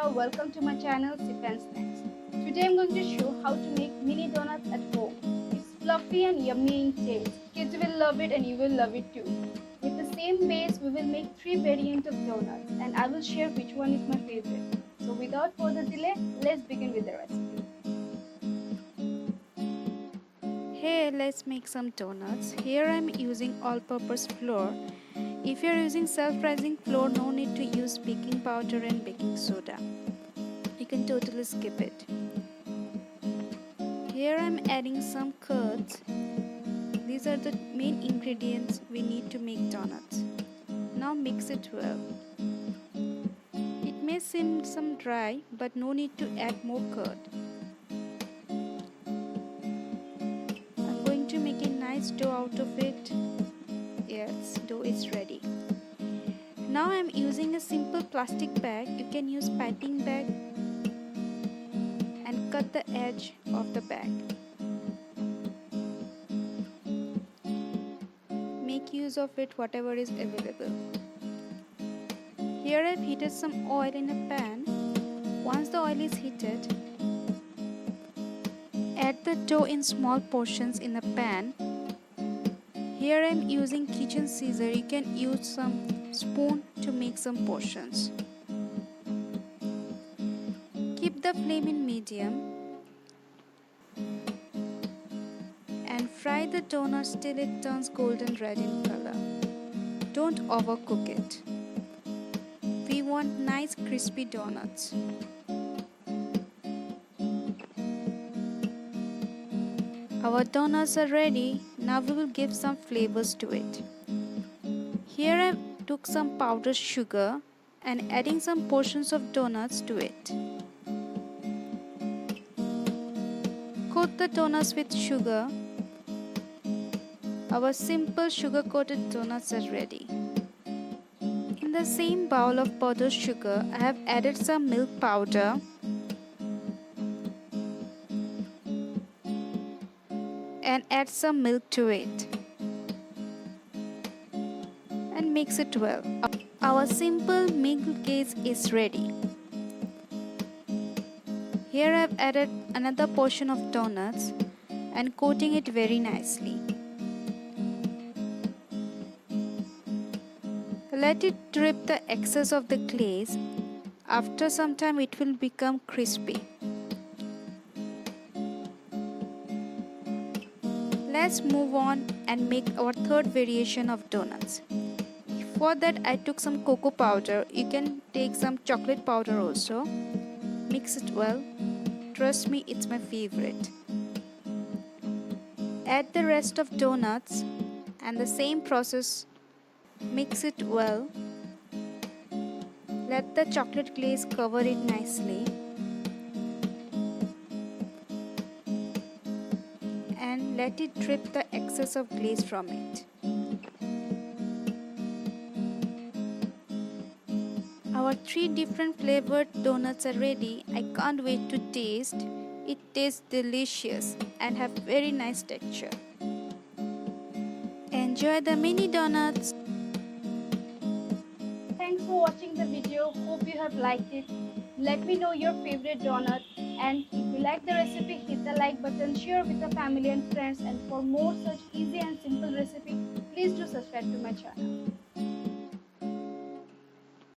Shweta, welcome to my channel Sip and Snacks. Today I'm going to show how to make mini donuts at home. It's fluffy and yummy in taste. Kids will love it and you will love it too. With the same base, we will make 3 variants of donuts and I will share which one is my favorite. So without further delay, let's begin with the recipe. Here, let's make some donuts. Here I'm using all-purpose flour. If you're using self-rising flour, no need to use baking powder and baking soda. You can totally skip it. Here I'm adding some curds. These are the main ingredients we need to make donuts. Now mix it well. It may seem some dry, but no need to add more curd. To make a nice dough out of it. Yes, dough is ready. Now I'm using a simple plastic bag. You can use piping bag and cut the edge of the bag. Make use of it whatever is available. Here I've heated some oil in a pan. Once the oil is heated, add the dough in small portions in a pan. Here I am using kitchen scissor. You can use some spoon to make some portions. Keep the flame in medium and fry the donuts till it turns golden red in color. Don't overcook it. We want nice crispy donuts. Our donuts are ready. Now we will give some flavors to it. Here I took some powdered sugar and adding some portions of donuts to it. Coat the donuts with sugar. Our simple sugar coated donuts are ready. In the same bowl of powdered sugar, I have added some milk powder and add some milk to it and mix it well. Our simple milk glaze is ready. Here I have added another portion of donuts and coating it very nicely. Let it drip the excess of the glaze. After some time it will become crispy. Let's move on and make our third variation of donuts. For that I took some cocoa powder. You can take some chocolate powder also. Mix it well. Trust me, it's my favorite. Add the rest of donuts and the same process. Mix it well. Let the chocolate glaze cover it nicely. And let it drip the excess of glaze from it. Our 3 different flavored donuts are ready. I can't wait to taste. It tastes delicious and have very nice texture. Enjoy the mini donuts. Thanks for watching the video. Hope you have liked it. Let me know your favorite donut. And if you like the recipe, hit the like button, share with the family and friends. And for more such easy and simple recipe, please do subscribe to my channel.